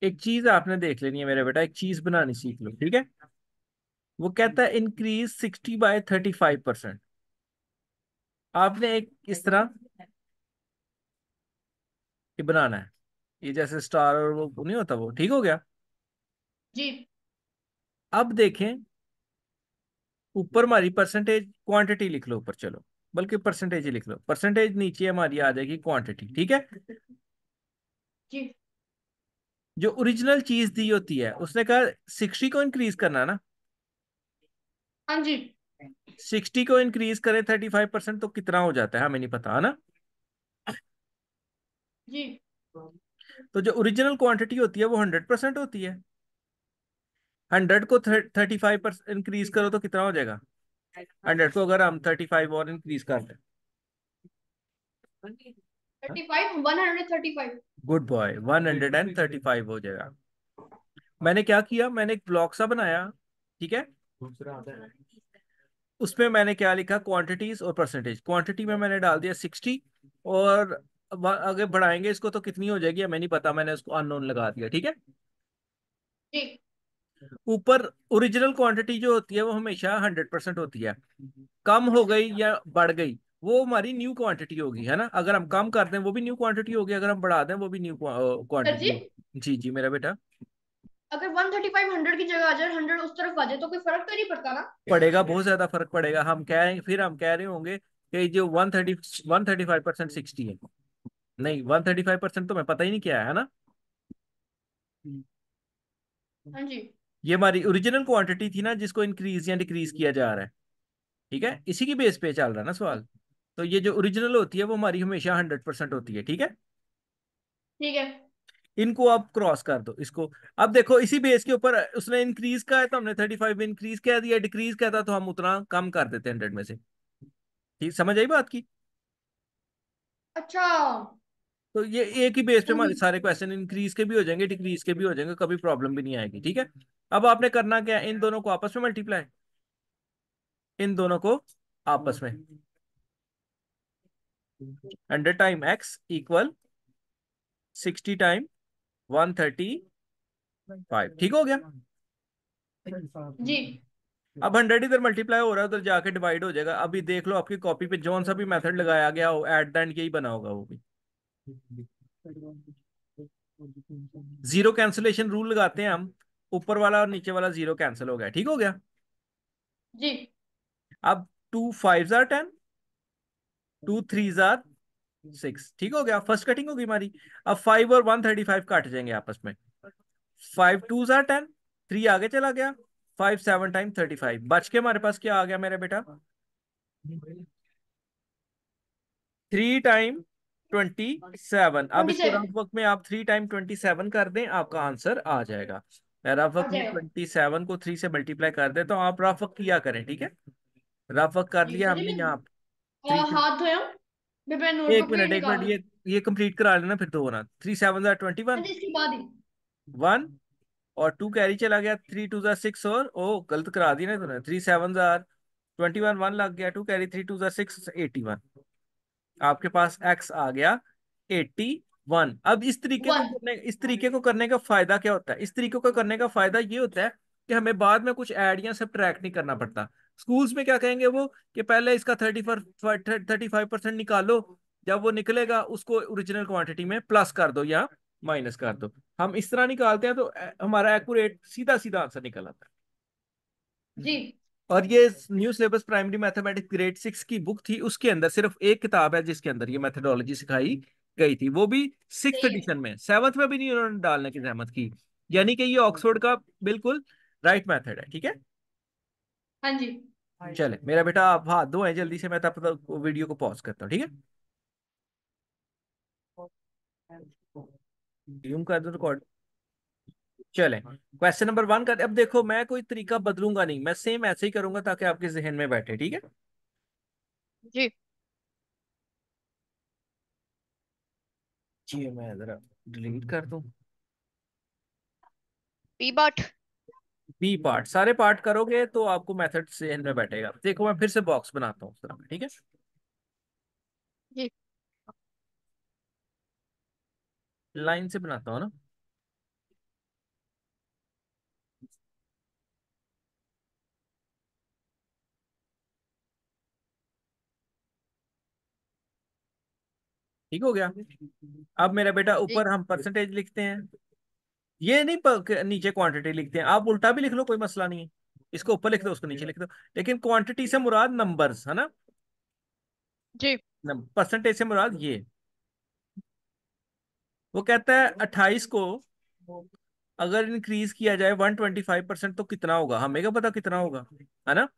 एक चीज आपने देख लेनी है मेरे बेटा, एक चीज बनानी सीख लो, ठीक है। वो कहता है इंक्रीज 60 by 35%। आपने एक इस तरह ये बनाना है, ये जैसे स्टार और वो नहीं होता, वो ठीक हो गया। जी। अब देखें, ऊपर हमारी परसेंटेज क्वांटिटी लिख लो ऊपर, चलो बल्कि परसेंटेज ही लिख लो, परसेंटेज नीचे हमारी आ जाएगी क्वांटिटी, ठीक है। जी। जो ओरिजिनल चीज दी होती है उसने कहा 60 को इंक्रीज करना ना। हाँ जी। 60 को इंक्रीज करें 35% तो कितना हो जाता है हमें नहीं पता, है ना। जी। तो जो ओरिजिनल क्वांटिटी होती है वो 100% होती है। 100 को 35% इंक्रीज करो तो कितना हो जाएगा। 100 को अगर हम 35 और इंक्रीज कर दें। 35, 135। गुड बॉय, 135 हो जाएगा। मैंने क्या किया, मैंने एक ब्लॉक सा बनाया, ठीक है। उसमें मैंने क्या लिखा, क्वांटिटीज और परसेंटेज। क्वांटिटी में मैंने डाल दिया 60, और अब आगे बढ़ाएंगे इसको तो कितनी हो जाएगी हमें नहीं पता, मैंने उसको अननोन लगा दिया, ठीक है। जी। ऊपर ओरिजिनल क्वांटिटी जो होती है वो हमेशा 100% होती है। कम हो गई या बढ़ गई वो हमारी न्यू क्वांटिटी होगी, है ना। अगर हम कम कर दें वो भी न्यू क्वांटिटी होगी, अगर हम बढ़ा दें वो भी न्यू सर क्वांटिटी जी, होगी। जी जी मेरा बेटा। अगर 135 100 की जगह आ जाए, 100 उस तरफ आ जाए, तो कोई फर्क तो नहीं पड़ता ना? पड़ेगा, बहुत ज्यादा फर्क पड़ेगा। हम कह रहे फिर हम कह रहे होंगे कि जो 135% 60 है। नहीं, 135% तो मैं पता ही नहीं क्या है ना। हाँ जी। ये हमारी ओरिजिनल क्वांटिटी थी ना, जिसको इंक्रीज या डिक्रीज किया जा रहा है, ठीक है। इसी की बेस पे चल रहा है ना सवाल। तो ये जो ओरिजिनल होती है वो हमारी हमेशा 100% होती है, ठीक है। ठीक है। इनको आप क्रॉस कर दो इसको। अब देखो इसी बेस के ऊपर उसने इंक्रीज का है तो हमने 35 इंक्रीज कह दिया, डिक्रीज कहता तो हम उतना कम कर देते 100 में से। ठीक, समझ आई बात की। अच्छा। तो ये एक ही बेस पे हाँ हमारे जी। सारे क्वेश्चन इंक्रीज के भी हो जाएंगे, डिक्रीज के भी हो जाएंगे, कभी प्रॉब्लम भी नहीं आएगी, ठीक है। अब आपने करना क्या है, इन दोनों को आपस में मल्टीप्लाई, इन दोनों को आपस में। 100 टाइम x इक्वल 60 टाइम 135, ठीक हो गया। जी। अब 100 इधर मल्टीप्लाई हो रहा है, उधर जाके डिवाइड हो जाएगा। अभी देख लो आपकी कॉपी पे जौन सा भी मेथड लगाया गया हो, एट द एंड यही बना होगा वो भी। जीरो कैंसिलेशन रूल लगाते हैं हम, ऊपर वाला और नीचे वाला जीरो कैंसिल हो गया, ठीक हो गया। जी। अब 2 5 जार 10, 2 3 जार 6, ठीक हो गया। फर्स्ट कटिंग होगी हमारी। अब 5 और 135 काट जाएंगे आपस में। 5 2 जार 10, 3 आगे चला गया। 5 7 टाइम 35, बच के हमारे पास क्या आ गया मेरे बेटा, 3 टाइम 27। अब ट्वेंटी इसको सेवन रफ वर्क में आप 3 टाइम 27 कर दें, आपका आंसर आ जाएगा। रफ आ वर्क में जाएगा। 27 को 3 से मल्टीप्लाई कर दे, तो आप रफ वर्क किया करें, ठीक है। रफ वर्क कर जी लिया सर जी, हमने मैं यहाँ 3 से। हाथ धोया हूँ। मैं एक नोटबुक में मिनट एक निकाल मिनट, रही हूँ। ये कंप्लीट करा लेना फिर दो ना। 3 7 जार 21, हाँ जी, इसके बाद ही। 1 और 2 कैरी चला गया, 3 2 जार 6, और ओ गलत करा दी ना तूने। 3 7 जार 21, 1 लग गया, 2 कैरी, 3 2 जार 6, 81। आपके पास एक्स आ गया 81। अब वन। इस तरीके को करने का फायदा क्या होता है, इस तरीके को करने का फायदा ये होता है कि हमें बाद में कुछ ऐड या सब्ट्रैक्ट नहीं करना पड़ता। स्कूल्स में क्या कहेंगे वो, कि पहले इसका 35% निकालो, जब वो निकलेगा उसको ओरिजिनल क्वांटिटी में प्लस कर दो या माइनस कर दो। हम इस तरह निकालते हैं तो हमारा एक्यूरेट सीधा सीधा आंसर निकल आता है। जी। और ये new syllabus primary mathematics grade 6 की बुक थी, उसके अंदर सिर्फ एक किताब है जिसके अंदर ये मेथडोलॉजी सिखाई गई थी, वो भी सिक्स सही है। एडिशन में। सेवन्थ में भी नहीं उन्होंने डालने की जहमत की। यानी कि ये ऑक्सफोर्ड का बिल्कुल राइट मेथड है, ठीक है। हाँ जी। चले मेरा बेटा, आप हाथ धोए जल्दी से, मैं तब तक वीडियो को पॉज करता हूँ, ठीक है। यूं कर दो रिकॉर्ड। चले क्वेश्चन नंबर 1 कर। अब देखो मैं कोई तरीका बदलूंगा नहीं, मैं सेम ऐसे ही करूंगा ताकि आपके जहन में बैठे, ठीक है। जी। जी मैं जरा डिलीट कर दूं। पी बाट। बी पार्ट, सारे पार्ट करोगे तो आपको मेथड से में बैठेगा। देखो मैं फिर से बॉक्स बनाता हूँ उस तरह का, ठीक है। जी। लाइन से बनाता हूँ ना। ठीक हो गया। अब मेरा बेटा जी। ऊपर हम परसेंटेज लिखते हैं, ये नहीं नीचे क्वांटिटी लिखते हैं, आप उल्टा भी लिख लो कोई मसला नहीं है, इसको ऊपर लिख दो उसको नीचे लिख दो, लेकिन क्वांटिटी से मुराद नंबर्स है ना, जी। परसेंटेज से मुराद ये। वो कहता है 28 को अगर इंक्रीज किया जाए 125% तो कितना होगा, हमें क्या पता कितना होगा, है ना।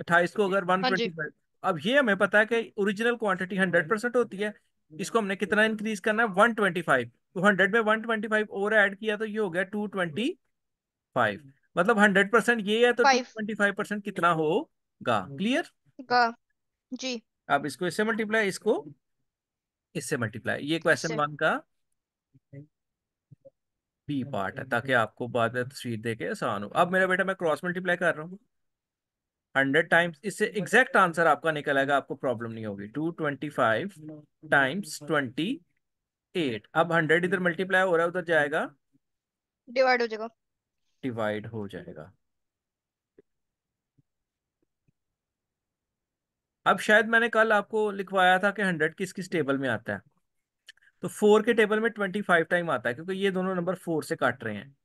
28 को अगर वन हाँ ट्वेंटी जी। फाइव अब ये हमें पता है कि ओरिजिनल क्वांटिटी 100% होती है, इसको हमने कितना इंक्रीज करना है 125, तो 100 में 125 और ऐड किया तो ये हो गया 225, मतलब 100% ये है तो टू 5 ट्वेंटी फाइव परसेंट कितना होगा, क्लियर। का। जी। अब इसको इससे मल्टीप्लाई, इसको इससे मल्टीप्लाई, ये क्वेश्चन इससे। वन का बी पार्ट है, ताकि आपको बाद में तस्वीर देके आसान हो। अब मेरा बेटा मैं क्रॉस मल्टीप्लाई कर रहा हूँ 100 टाइम्स, इससे एग्जैक्ट आंसर आपका निकल आएगा, आपको प्रॉब्लम नहीं होगी। 225 टाइम्स 28, अब 100 इधर मल्टीप्लाई हो रहा है उधर जाएगा डिवाइड हो जाएगा। डिवाइड हो जाएगा। अब शायद मैंने कल आपको लिखवाया था कि 100 किस किस टेबल में आता है, तो 4 के टेबल में 25 टाइम आता है, क्योंकि ये दोनों नंबर 4 से काट रहे हैं।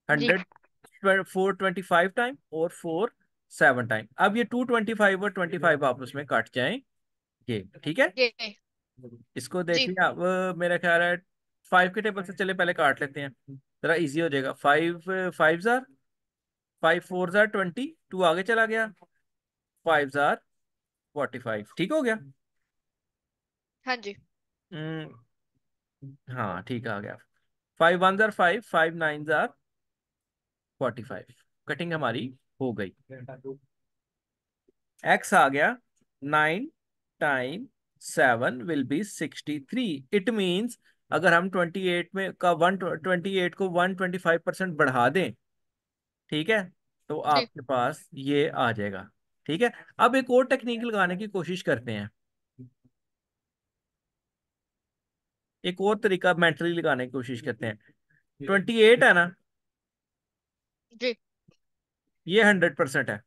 जी। 100 425 टाइम और 4 7 टाइम, अब ये 225 और 25 आपस में कट जाएंगे, ठीक है। ये। इसको देख जी। लिया। अब मेरा ख्याल है 5 के टेबल से चले पहले काट लेते हैं, जरा इजी हो जाएगा। 5 5 जार, 5 4 जार 20, 2 आगे चला गया, 5 जार 45, ठीक हो गया। हाँ जी। हम्म, हाँ ठीक आ गया। 5 1 जार 5, 5 9 जार 45, कटिंग हमारी हो गई। एक्स आ गया, 9 time 7 will be 63, it means अगर हम 28 में का 128 को 125% बढ़ा दें, ठीक है, तो जी। आपके पास ये आ जाएगा। ठीक है, अब एक और टेक्निक लगाने की कोशिश करते हैं, एक और तरीका मेंटली लगाने की कोशिश करते हैं। 28 है ना, जी। ये 100% है,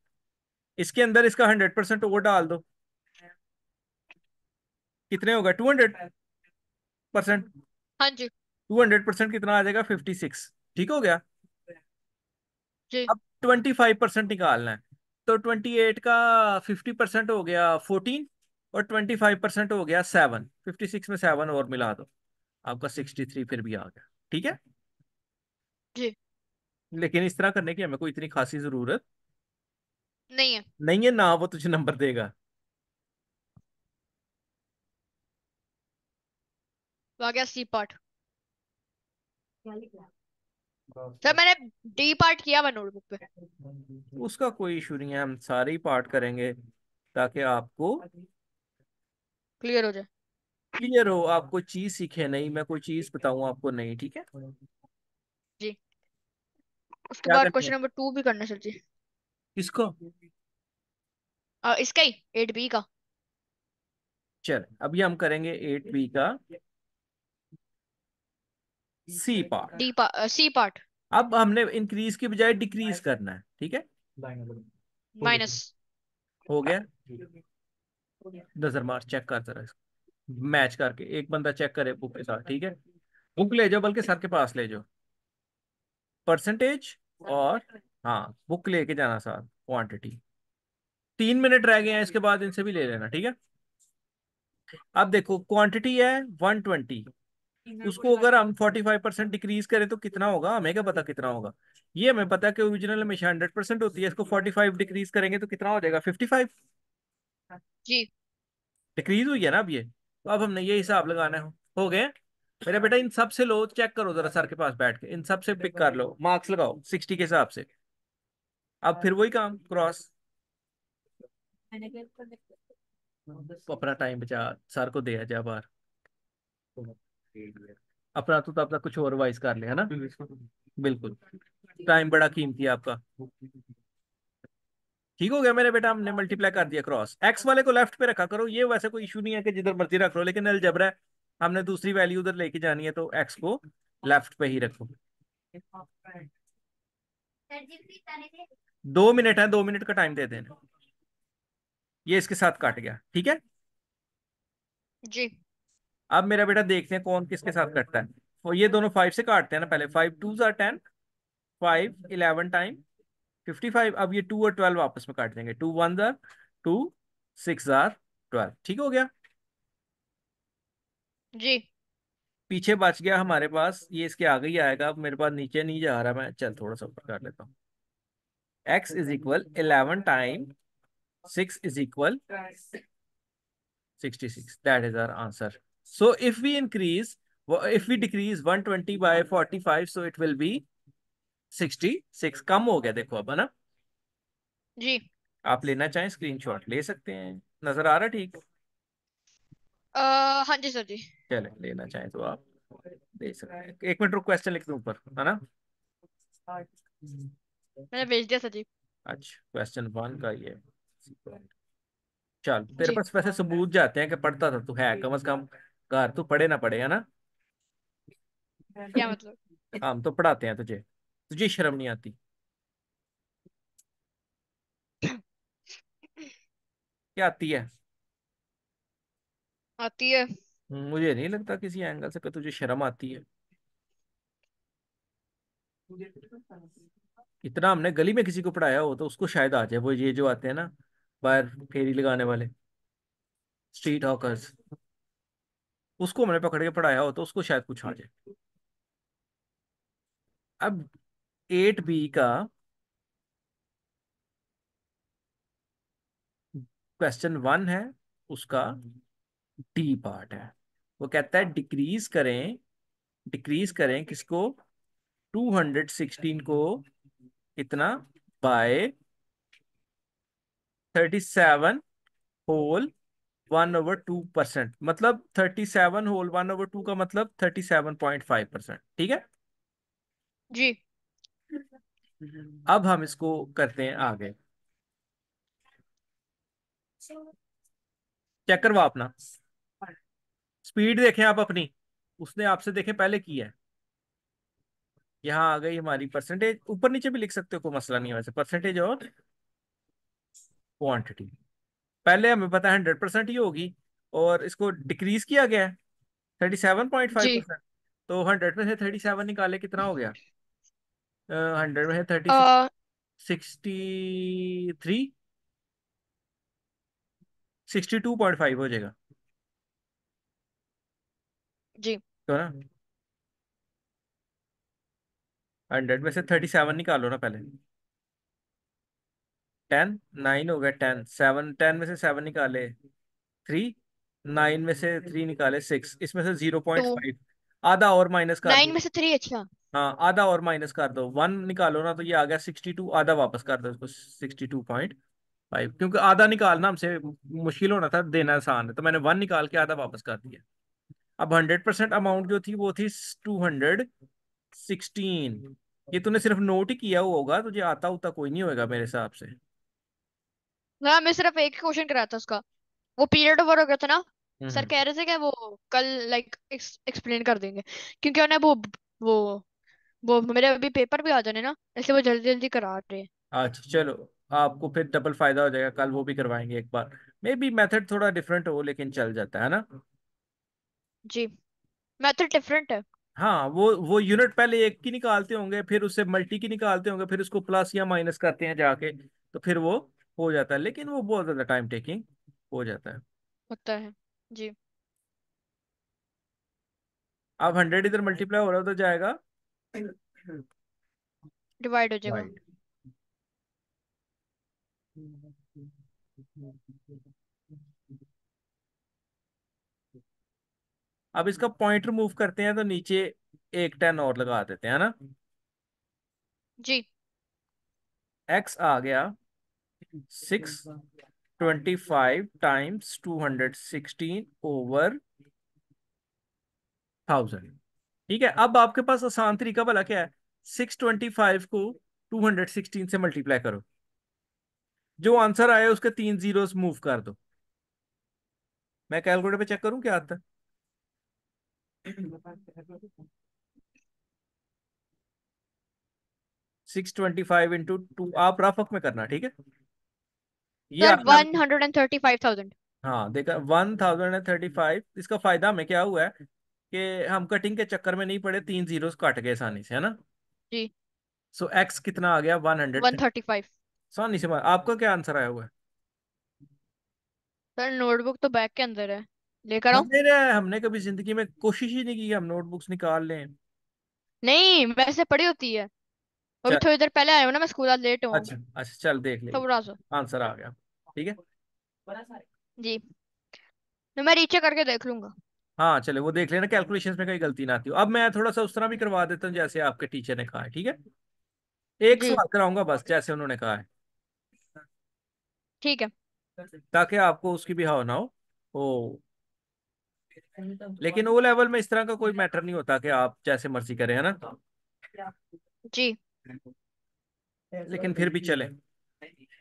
इसके अंदर इसका 100% और डाल दो, कितने होगा 200%। हाँ जी। 200% कितना आ जाएगा 56, ठीक हो गया। जी। अब 25% निकालना है, तो 28 का 50% हो गया 14, और 25% हो गया 7, 56 में 7 और मिला दो, आपका 63 फिर भी आ गया, ठीक है। जी। लेकिन इस तरह करने की हमें कोई इतनी खासी जरूरत नहीं है। नहीं है ना, वो तुझे नंबर देगा। तो आ गया सी पार्ट। सर मैंने डी पार्ट किया हुआ नोटबुक पे। उसका कोई इशू नहीं है, हम सारे ही पार्ट करेंगे ताकि आपको क्लियर हो जाए। क्लियर हो, आप कोई चीज सीखे नहीं, मैं कोई चीज बताऊं आपको नहीं, ठीक है। जी। उसके क्या बाद करते हैं क्वेश्चन नंबर 2 भी करना सर जी। इसको, इसका ही 8 बी का। चल अभी हम करेंगे 8 बी का सी पार्ट। C part. अब हमने इंक्रीज की बजाय डिक्रीज करना है, ठीक है। माइनस। हो गया, नजर मार चेक कर जरा इसको, मैच करके एक बंदा चेक करे बुक के साथ, ठीक है। बुक ले जाओ, बल्कि सर के पास ले जाओ, परसेंटेज और हाँ बुक लेके जाना साथ, क्वांटिटी। 3 मिनट रह गए हैं, इसके बाद इनसे भी ले लेना, ठीक है। अब देखो क्वांटिटी है 120, उसको अगर हम 45% डिक्रीज करें तो कितना होगा, हमें क्या पता कितना होगा। ये हमें पता है कि ओरिजिनल हमेशा 100% होती है, इसको 45 डिक्रीज करेंगे तो कितना हो जाएगा 55, जी। डिक्रीज हुई है ना अब ये, तो अब हमने ये हिसाब लगाना है। हो गए मेरा बेटा, इन सब से लो, चेक करो जरा सर के पास बैठ के, इन सब से पिक कर लो, मार्क्स लगाओ 60 के हिसाब से। अब फिर वही काम क्रॉस, अपना टाइम बचा, सर को दे जा बाहर, अपना तो तब तक कुछ और वाइज कर ले, है ना। बिल्कुल, टाइम बड़ा कीमती है आपका। ठीक हो गया मेरे बेटा, हमने मल्टीप्लाई कर दिया क्रॉस, एक्स वाले को लेफ्ट पे रखा करो, ये वैसे कोई इशू नहीं है कि जिधर मर्जी रख लो, लेकिन अलजबरा है, हमने दूसरी वैल्यू उधर लेके जानी है, तो एक्स को लेफ्ट पे ही रखो। 2 मिनट है, 2 मिनट का टाइम दे देना, ये इसके साथ काट गया, ठीक है। जी। अब मेरा बेटा देखते हैं कौन किसके साथ कटता है। तो ये दोनों 5 से काटते हैं ना, पहले 5 2 जार 10, 5 11 टाइम 55। अब ये 2 और 12 आपस में काट देंगे, 2 1 जार 2, 6 जार 12, ठीक हो गया। जी। पीछे बच गया हमारे पास, ये इसके आगे ही आएगा। अब मेरे पास नीचे नहीं जा रहा, मैं चल थोड़ा सा ऊपर कर लेता हूँ। x = 11 time 6 = 66, that is our answer. So if we decrease 120 by 45, so it will be 66। कम हो गया देखो अब, है ना। जी। आप लेना चाहें स्क्रीनशॉट ले सकते हैं, नजर आ रहा है ठीक। हाँ जी सर जी। चले लेना चाहें तो आप दे सकते हैं। 1 मिनट रुक, क्वेश्चन लिख दूं ऊपर, है ना। मैंने भेज दिया सर जी। अच्छा, क्वेश्चन 1 का ये। चल तेरे जी। पास वैसे सबूत जाते हैं कि पढ़ता था तू, है कम से कम। घर तू पढ़े ना पढ़े, है ना। क्या मतलब? हम तो पढ़ाते हैं तुझे, तुझे शर्म नहीं आती। क्या आती है। आती है। मुझे नहीं लगता किसी एंगल से कि तुझे शर्म आती है। इतना हमने गली में किसी को पढ़ाया हो तो उसको शायद आ जाए, वो ये जो आते हैं ना बाहर फेरी लगाने वाले, स्ट्रीट हॉकर्स, उसको हमने पकड़ के पढ़ाया हो तो उसको शायद कुछ आ जाए। अब 8B का क्वेश्चन 1 है, उसका डी पार्ट है। वो कहता है डिक्रीज करें किसको, 216 को, इतना, बाय 37 होल 1/2%। मतलब 37 होल 1/2 का मतलब 37.5%, ठीक है। जी। अब हम इसको करते हैं आगे, चेक करवा अपना, स्पीड देखें आप अपनी, उसने आपसे देखें पहले की है। यहाँ आ गई हमारी परसेंटेज, ऊपर नीचे भी लिख सकते हो, कोई मसला नहीं है वैसे, परसेंटेज और क्वांटिटी। पहले हमें पता है 100% ही होगी, और इसको डिक्रीज किया गया है 37.5 जी। परसेंट तो 100 में से 37 निकाले कितना हो गया। 100 में से थर्टी अ 63, 62.5 हो जाएगा, जी। तो ना। 100 में से 37 निकालो ना पहले। 10 9 हो गया, 10 में से 7 निकाले 3, 9 में से 3 निकाले 6, इसमें से जीरो टू। पॉइंट फाइव आधा और माइनस कर दो। 9 में से 3, अच्छा। हाँ, आधा और माइनस कर दो, 1 निकालो ना, तो ये आ गया 62, आधा वापस कर दो इसको 62.5, क्योंकि आधा निकालना हमसे मुश्किल होना था, देना आसान है, तो मैंने 1 निकाल के आधा वापस कर दिया। अब 100% अमाउंट जो थी वो थी 216। ये तूने सिर्फ नोट ही किया हुआ होगा, तुझे आता उता कोई नहीं होगा मेरे हिसाब से। हाँ, मैं सिर्फ एक ही क्वेश्चन कराया था उसका। वो पीरियड ओवर हो गया था ना। सर हम्म। कह रहे थे कि वो कल लाइक एक्सप्लेन कर देंगे, क्योंकि उन्हें वो वो मेरे अभी पेपर भी आ जाने ना, इसलिए वो जल्दी जल्दी करा रहे हैं। अच्छा चलो, आपको फिर डबल फायदा हो जाएगा, कल वो भी करवाएंगे एक बार। मे बी मेथड थोड़ा डिफरेंट हो लेकिन चल जाता है ना। जी। मेथड डिफरेंट है। हाँ, वो यूनिट पहले एक की निकालते होंगे, फिर उससे मल्टी की निकालते होंगे, फिर उसको प्लस या माइनस करते हैं जाके, तो फिर वो हो जाता है, लेकिन वो बहुत ज्यादा टाइम टेकिंग हो जाता है। होता है। जी। अब 100 इधर मल्टीप्लाई हो रहा है तो जाएगा डिवाइड हो जाएगा। वाइड। अब इसका पॉइंट रिमूव करते हैं तो नीचे एक 10 और लगा देते हैं ना। जी। एक्स आ गया 625 टाइम्स 216 ओवर 1000, ठीक है। अब आपके पास आसान तरीका भला क्या है, 625 को 216 से मल्टीप्लाई करो, जो आंसर आया उसके 3 जीरोस मूव कर दो। मैं कैलकुलेटर पे चेक करूं क्या आता है। 625 × 2, आप रफ में करना, ठीक है। ये सर आता है। 135,000। हाँ देखा, 1035। इसका फायदा हमें क्या हुआ है कि हम कटिंग के चक्कर में नहीं पड़े, 3 जीरोस कट गए आसानी से, है ना। जी। सो एक्स कितना आ गया, 100। 135। आसानी से आपका क्या आंसर आया हुआ है? सर नोटबुक तो बैग के अंदर है, लेकर आऊं? हमने कभी जिंदगी में कोशिश ही नहीं की कि हम नोटबुक्स निकाल लें। नहीं, वैसे पड़ी होती है। अभी चल। थोड़ी देर पहले आया हूं ना, मैं स्कूल आज लेट हुआ हूँ। अच्छा अच्छा, चल देख ले। थोड़ा सा। आंसर आ गया। ठीक है। जी। तो मैं रीचे करके देख लूंगा। हाँ चले, वो देख लेना कैलकुलेशंस में कहीं गलती ना आती हो। अब मैं थोड़ा सा उस तरह भी करवा देता हूँ जैसे आपके टीचर ने कहा है, ठीक है। एक जी। सवाल कराऊंगा बस, जैसे उन्होंने कहा है, ठीक है। ताकि आपको उसकी भी हाव ना हो। ओ, लेकिन ओ लेवल में इस तरह का कोई मैटर नहीं होता कि आप जैसे मर्जी करें, है ना। जी। लेकिन फिर भी चले।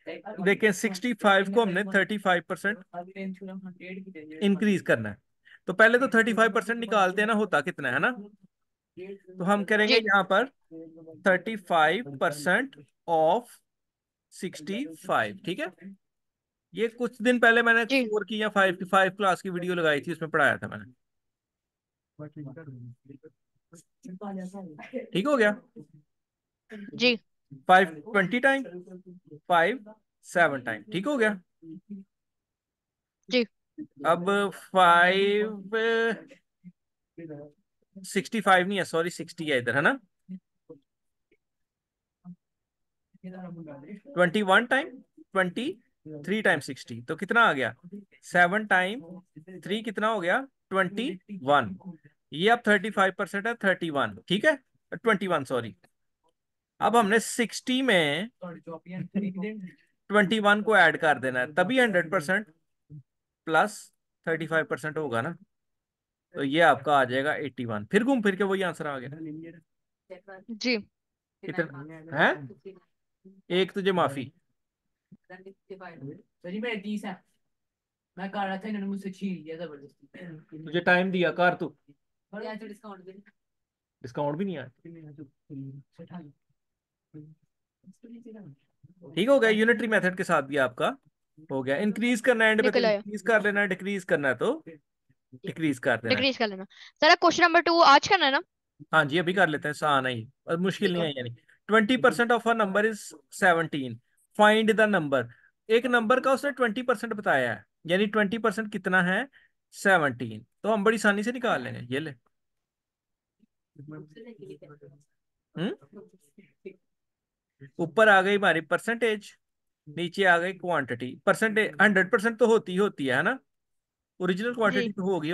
देखें, 65 को हमने 35% इंक्रीज करना है। तो पहले तो 35% निकालते हैं ना, होता कितना है ना। तो हम करेंगे जी। यहाँ पर 35% ऑफ 65, ठीक है। ये कुछ दिन पहले मैंने जी। 4 की या 5 की, 5 क्लास की वीडियो लगाई थी, उसमें पढ़ाया था मैंने। ठीक हो गया। जी। 5 20 टाइम, 5 7 टाइम, ठीक हो गया। जी। अब 565 नहीं है, सॉरी 60 है इधर, है ना। 21 टाइम, 23 टाइम 60, तो कितना आ गया। 7 टाइम 3 कितना हो गया, 21। ये अब 35% है, 31, ठीक है। 21, सॉरी। अब हमने 60 में 21 को ऐड कर देना है, तभी 100% प्लस 35% होगा ना। तो ये आपका आ जाएगा 81, फिर घूम फिर के वही आंसर आ गया। जी। कितना है? एक तुझे माफी। तुझे टाइम दिया कर तू, डिस्काउंट भी नहीं आया। ठीक हो गया, यूनिटरी मेथड के साथ भी आपका हो गया। इंक्रीज करना है एंड में, तो निकल आया। इंक्रीज कर लेना है, डिक्रीज करना है तो डिक्रीज कर देना है। डिक्रीज कर लेना। सर क्वेश्चन नंबर 2 आज करना है ना? हाँ जी, अभी कर लेते हैं, आना ही और मुश्किल नहीं है यानी। 20% of a number is 17, find the number. एक नंबर का उसने 20% बताया है, यानी 20% कितना है, 17। तो हम बड़ी आसानी से निकाल लेंगे, ये ले। हम्म। ऊपर आ गई हमारी परसेंटेज, नीचे आ गई क्वांटिटी। परसेंटेज 100% तो होती है ना। ओरिजिनल जी। क्वांटिटी तो होगी।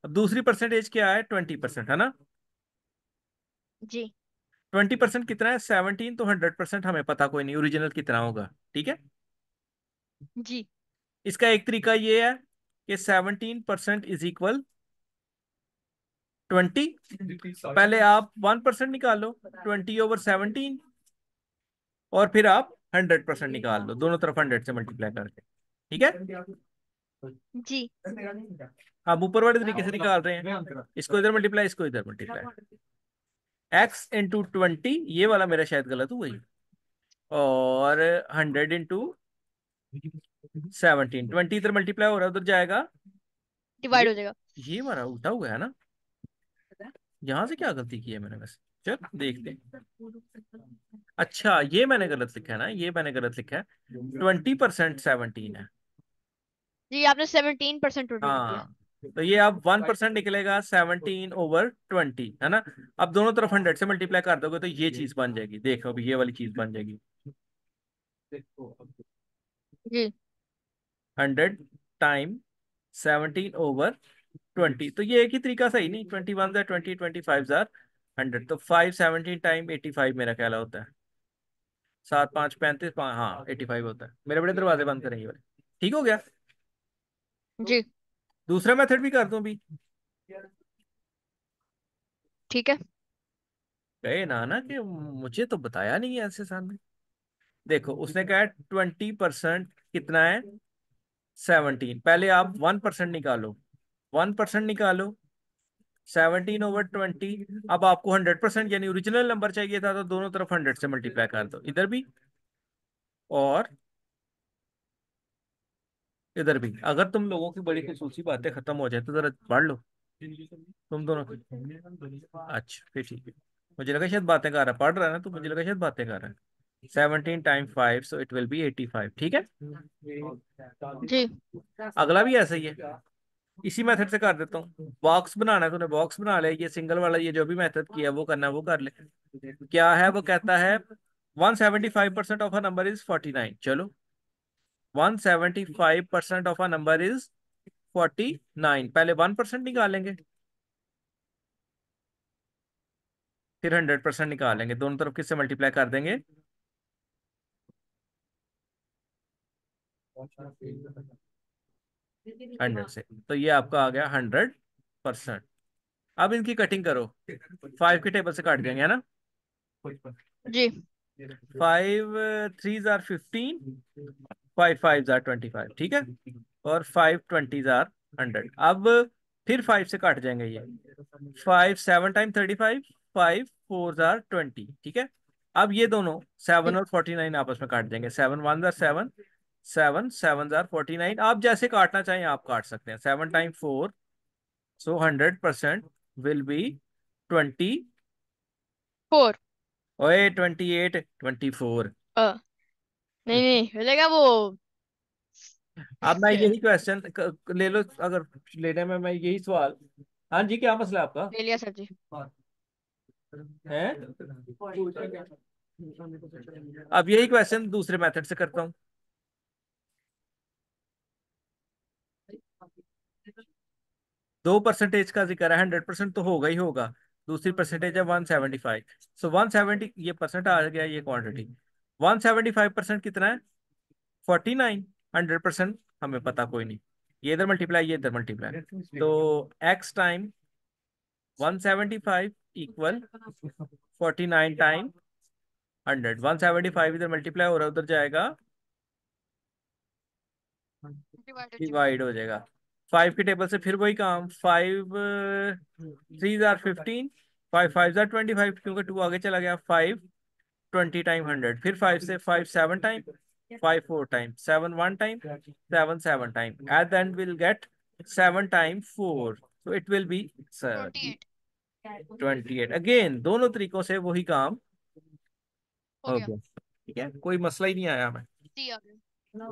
अब दूसरी परसेंटेज क्या है, 20%, है ना। जी। 20% कितना है, 17, तो 100% हमें पता कोई नहीं ओरिजिनल कितना होगा, ठीक है। जी। इसका एक तरीका ये है कि 17% इज इक्वल 20। पहले आप 1% निकालो, 20/17, और फिर आप 100% निकाल लो, दोनों तरफ 100 से मल्टीप्लाई करके, ठीक है। जी। आप ऊपर वाले तरीके से निकाल रहे हैं, इसको इधर मल्टीप्लाई, इसको इधर मल्टीप्लाई। x × 20, ये वाला मेरा शायद गलत हुआ ही। और 100 × 17, 20 इधर मल्टीप्लाई हो रहा है, उधर जाएगा। डिवाइड ये हो जाएगा। ये हमारा उल्टा हुआ है ना। यहाँ से क्या गलती की है मैंने वैसे, चल देखते हैं। अच्छा, ये मैंने गलत लिखा है ना, ये मैंने गलत लिखा है। 20% 17 है। जी, आपने 17% टोटल लिख दिया। हाँ, तो ये अब 1% निकलेगा, 17/20, है ना। अब दोनों तरफ 100 से मल्टीप्लाई कर दोगे तो ये चीज बन जाएगी, देखो अभी ये वाली चीज बन जाएगी। जी। 100 टाइम 17/20, तो ये एक ही तरीका सही नहीं, 21 जार 20, 25 जार 100, तो 5 17 टाइम 85 मेरा ख्याल होता है। 7 5 35, हाँ 85 होता है। मेरे बड़े दरवाजे बंद करेंगे वाले। ठीक हो गया। जी। दूसरा मेथड भी कर दूं भी। ठीक है। कहे ना कि मुझे तो बताया नहीं है ऐसे सामने। देखो उसने कहा 20% कितना है, 17। पहले आप 1% निकालो, 1% निकालो, 17/20। अब आपको 100% यानी ओरिजिनल नंबर चाहिए था, तो दोनों तरफ 100 से मल्टीप्लाई कर दो, इधर भी और इधर भी अगर तुम लोगों की बड़ी खसूसी बातें खत्म हो जाए तो जरा पढ़ लो तुम दोनों की। अच्छा फिर ठीक है। मुझे लगा शायद बातें कर रहा है, पढ़ रहा है ना, तो मुझे लगा शायद बातें कर रहा है। 17 time 5 so it will be 85, ठीक है। जी। अगला भी ऐसा ही है, इसी मेथड से कर देता हूँ। बॉक्स बनाना है, तूने बॉक्स बना लिया, ये सिंगल वाला ये जो भी मेथड किया वो करना है वो कर ले। क्या है वो, कहता है 175% ऑफ अ नंबर इज 49। चलो 175% ऑफ अ नंबर इज 49, पहले 1% निकालेंगे, फिर 100% निकालेंगे, दोनों तरफ किससे मल्टीप्लाई कर देंगे, 100 से। तो ये आपका आ गया 100%। अब इनकी कटिंग करो, 5 के टेबल से काट देंगे, है ना। जी। 5 3 जार 15, 5 5 जार 25, ठीक है। और 5 20 जार 100। अब फिर 5 से काट जाएंगे ये, 5 7 टाइम 35, 5 4 जार 20, ठीक है। अब ये दोनों जी। 7 और 49 आपस में काट देंगे, 7 1 जार 7, 7 7 जार 49। आप जैसे काटना चाहें आप काट सकते हैं। 7 टाइम 4, सो 100% विल बी 20, 4। ओए 28 24। नहीं नहीं मिलेगा वो। अब मैं ले यही क्वेश्चन ले लो, अगर लेने में मैं यही सवाल। हाँ जी, क्या मसला है आपका? लिया सर जी। है, अब यही क्वेश्चन दूसरे मेथड से करता हूँ। 2% का जिक्र है, 100% तो होगा ही होगा। दूसरी परसेंटेज है 175, सो 170, ये परसेंट आ गया, ये क्वांटिटी। 175% कितना है, 49। 100% हमें पता कोई नहीं, ये इधर मल्टीप्लाई ये इधर मल्टीप्लाई, तो x टाइम 175 इक्वल 49 टाइम 100। 175 इधर मल्टीप्लाई हो रहा है, उधर जाएगा डिवाइडेड जी। डिवाइड हो जाएगा। 5 के टेबल से फिर वही काम, 5 3 जार 15, 5 5 जार 25, क्योंकि 2 आगे चला गया, 5 20 टाइम 100। फिर 5 से 5 7 time, 5 4 time, 7 1 time, 7 7 time, at the end will get 7 time 4, तो इट विल बी 28 28। अगेन दोनों तरीकों से वही काम हो हो गया। गया, ठीक है, कोई मसला ही नहीं आया हमें। सी आ गया।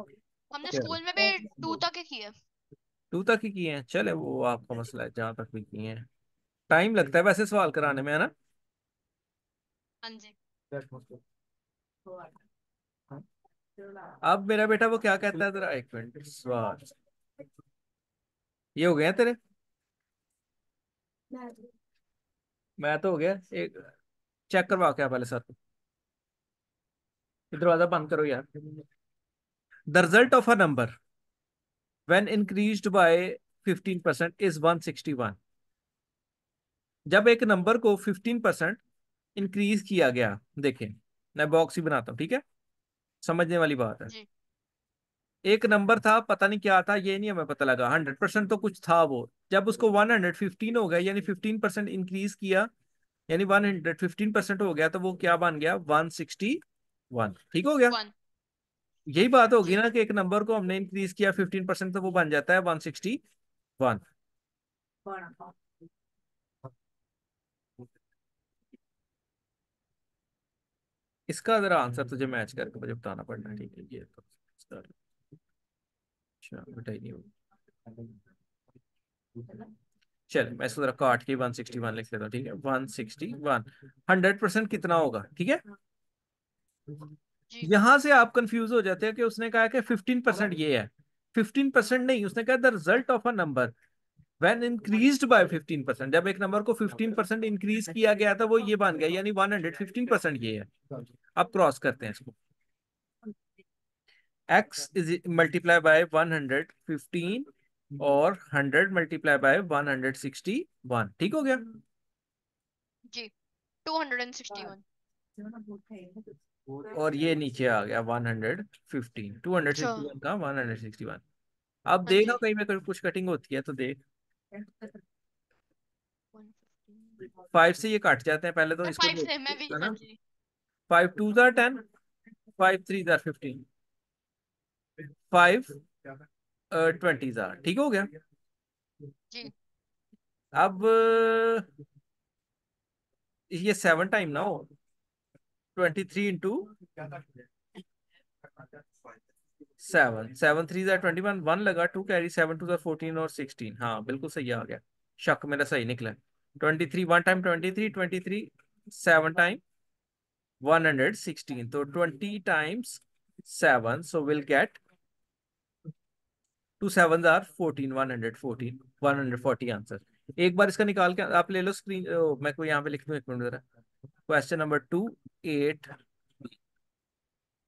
हमने चलो स्कूल में भी 2 तक ही किया। 2 तक ही किए हैं, चले वो आपका मसला है, जहां तक भी किए हैं। टाइम लगता है वैसे सवाल कराने में, है ना। हाँ जी। अब मेरा बेटा वो क्या कहता है, जरा एक मिनट, सवाल ये हो गया तेरे, मैं तो हो गया एक, चेक करवा क्या पहले सर, दरवाजा बंद करो यार। The result of a number when increased by 15% is 161। जब एक नंबर को 15% इंक्रीज किया गया, देखें, मैं बॉक्स ही बनाता हूँ, ठीक है, समझने वाली बात है। जी। एक नंबर था, पता नहीं क्या था, ये नहीं हमें पता लगा, 100% तो कुछ था वो। जब उसको 115 हो गया, यानी 15% इंक्रीज किया, यानी 115% हो गया, तो वो क्या बन गया, 161, ठीक हो गया। 1। यही बात होगी जी। ना कि एक नंबर को हमने इंक्रीज किया 15%, तो वो बन जाता है 161। इसका जरा आंसर तुझे मैच करके मुझे बताना पड़ना, ठीक है, ये तो अच्छा बेटा ही नहीं होगा। चल मैं इसको जरा काट के 161 लिख लेता हूँ, ठीक है, 161। 100% कितना होगा, ठीक है। जी। यहां से आप कंफ्यूज हो जाते हैं कि उसने कहा कि 15% ये है, 15% नहीं, उसने कहा the result of a number when increased by 15%। जब एक नंबर को 15% इंक्रीज किया गया था वो ये बन गया, यानी 115% ये है। अब क्रॉस करते हैं इसको, x इज मल्टीप्लाई बाय 115 और 100 मल्टीप्लाई बाय 161, ठीक हो गया। जी। 261। और ये नीचे आ गया 115, टू हंड्रेड अच्छा। सिक्सटी वन का 161। अब हाँ देखना जी। कहीं में कुछ कटिंग होती है तो देख, 115। 5 से ये कट जाते हैं, पहले तो मैं इसको 5 देख, से मैं भी है हाँ ना। जी। 5 2 जार 10, 5 3 जार 15, 5 20 ठीक हो गया। जी। अब ये 7 टाइम ना हो, 23 इंटू 7, 7 3 ज़ा 21, 1 लगा, 2 कैरी, 7 2 ज़ा 14 और 16, हाँ बिल्कुल सही आ गया। शक मेरा सही निकला। 23, 1 टाइम 23, 23, 7 टाइम 116, तो 20 टाइम्स 7, सो विल गेट 2 7 ज़ार 14, 114, 140 आंसर। एक बार इसका निकाल के आप ले लो स्क्रीन, मैं को यहाँ पे लिख दूँ, एक मिनट जरा। क्वेश्चन नंबर 2, 8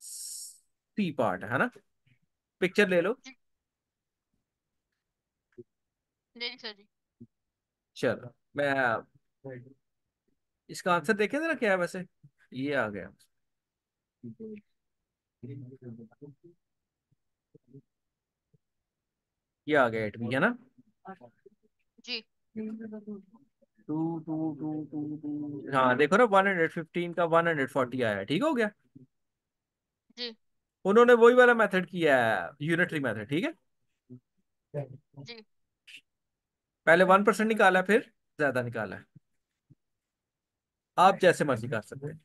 सी पार्ट है ना, पिक्चर ले लो। जी। नहीं सर जी। चलो मैं इसका आंसर देखे जरा क्या है वैसे। ये आ गया, ये आ गया 8 भी है ना। जी। Two two two two two, हाँ देखो ना, 115 का 140 आया, ठीक हो गया। जी। उन्होंने वही वाला मेथड किया है, यूनिटरी मेथड, ठीक है। जी। पहले 1% निकाला, फिर ज्यादा निकाला है। आप जैसे मर्जी कर सकते हैं।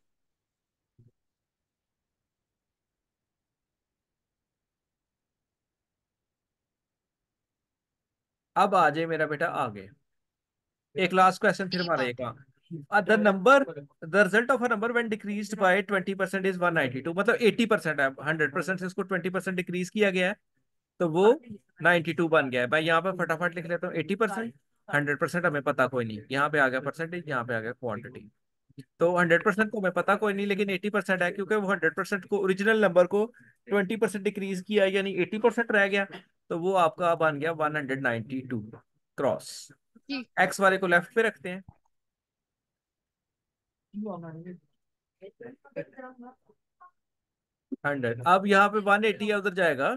अब आ जाए मेरा बेटा आगे, एक लास्ट क्वेश्चन फिर डी हमारा एक। Part. The number, the result of a number when decreased bye 20% is 192, मतलब 80% है, 100% से उसको 20% डिक्रीज किया गया है, तो वो 92 बन गया है। भाई यहाँ पे फटाफट लिख लेता हूँ, 80%, 100% हमें पता कोई नहीं, यहाँ पे आ गया परसेंटेज, यहाँ पे आ गया क्वांटिटी। तो 100% को हमें पता कोई नहीं, लेकिन 80% है, क्योंकि वो 100% को, ओरिजिनल नंबर को 20% डिक्रीज किया, यानी 80% रह गया, तो वो आपका बन गया 192 क्रॉस। जी। एक्स वाले को लेफ्ट पे रखते हैं, 100। अब यहाँ पे 180 है, उधर जाएगा,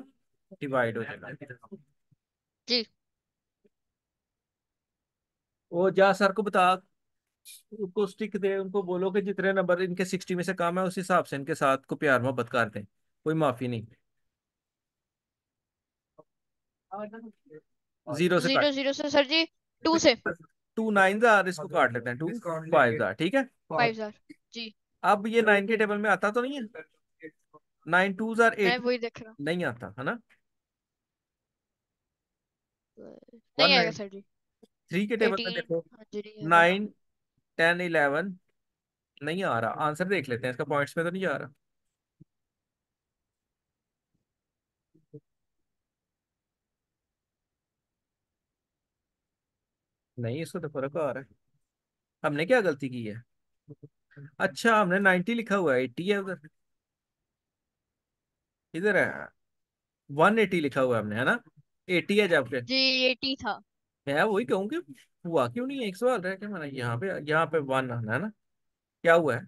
डिवाइड हो जाएगा। जी। वो जा सर को बता, उनको स्टिक दे, उनको बोलो कि जितने नंबर इनके 60 में से कम है, उस हिसाब से इनके साथ को प्यार मोहब्बत कर दें, कोई माफी नहीं। 0 से काट, 0 0 से सर जी। 2 से। 2 9 जार, इसको काट लेते हैं, 2 5 जार, ठीक है। 5 सर। जी। अब ये 9 के टेबल में आता तो नहीं है, 9 2 जार मैं 8, वही देख रहा नहीं आता है ना। हूँ। वन नहीं आएगा नाइन सर जी। थ्री के टेबल में 18। देखो, हाँ जी नहीं आएगा। 9 10 11, नहीं आ रहा आंसर, देख लेते हैं इसका, पॉइंट्स में तो नहीं आ रहा। नहीं, इसको तो फर्क आ रहा है, हमने क्या गलती की है। अच्छा, हमने 90 लिखा हुआ है, 80 है उधर, इधर है 180 लिखा हुआ है हमने, है ना, 80 है जबकि। जी 80 था। मैं वही कहूँ कि हुआ क्यों नहीं है, एक सवाल रह क्या मैंने, यहाँ पे 1 आना है ना, क्या हुआ है।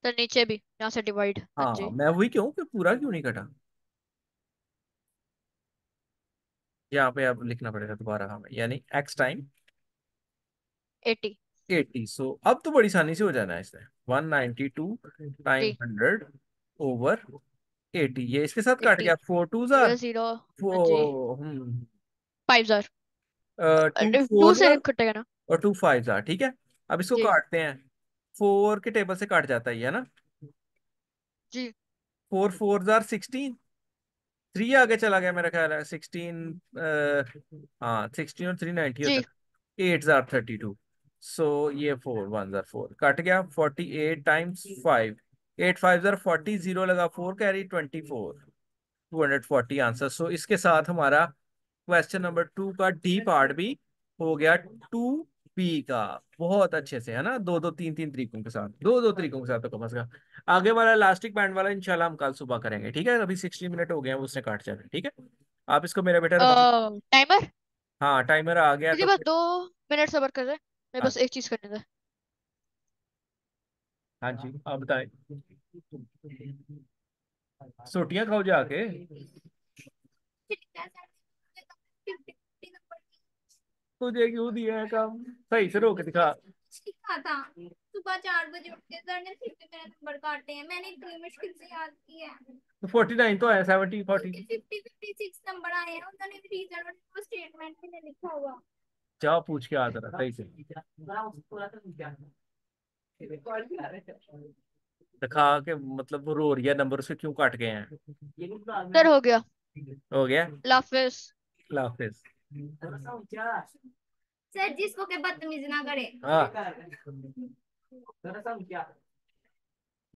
तो नीचे भी यहाँ से डिवाइड। हाँ हाँ, जी। मैं वही कहूँ कि पूरा क्यों नहीं कटा। यहाँ पे अब लिखना पड़ेगा दोबारा हमें, यानी एक्स टाइम 80। 80, सो अब तो बड़ी आसानी से हो जाना है इसमें, 192 टाइम जी। 100 ओवर 80, ये इसके साथ काट 80। गया, 4 2 जार 0 0। हाँ जी। Four, 5 sir. टू 2 फोर से जार कटेगा ना। और 2 5 जार, ठीक है। अब इसको जी। काटते हैं, 4 के टेबल से काट जाता है ये, है ना। जी। 4 4 जार 16, 3 आगे चला गया मेरा ख्याल है, 16, हाँ 16 और 3 90 होता जी। है, 8 जार 32, सो ये 4 1 जार 4 कट गया, 48 टाइम्स 5, 8 5 जार 40, जीरो लगा, 4 कैरी 24, 240 आंसर। सो इसके साथ हमारा क्वेश्चन नंबर 2 का डी पार्ट भी हो गया, 2 बी का, बहुत अच्छे से, है ना, दो दो तीन तीन तरीकों के साथ, दो दो तरीकों के साथ तो कम से कम। आगे वाला इलास्टिक बैंड वाला इंशाल्लाह हम कल सुबह करेंगे, ठीक है, अभी 60 मिनट हो गए हैं, उसने काट जाना, ठीक है। आप इसको मेरा बेटा रिकॉर्ड, टाइमर। हाँ टाइमर आ गया दीदी तो बस फिर। 2 मिनट सबर कर रहे मैं हाँ, बस एक चीज करने दे। हाँ जी, आप बताएं। सोटियां खाओ जाके, तुझे क्यों दिया है काम, सही से रोक दिखा। लिखा था। सुबह 4 बजे उठ के सर ने फिर भी मेरे नंबर काटे हैं, मैंने इतनी मुश्किल से याद किया है। तो 49 तो है, 70 40। उनके 50-56 नंबर आए हैं, उन्होंने रीजन और वो स्टेटमेंट में नहीं लिखा हुआ। जाओ पूछ के आ जरा सही से। दिखा के मतलब वो रो रही है, नंबर उसके क्यों काट गए हैं। सर हो गया। हो गया। लाफिज। अल्लाह हाफिज। सर जिसको के बदतमीजी ना करे। हाँ।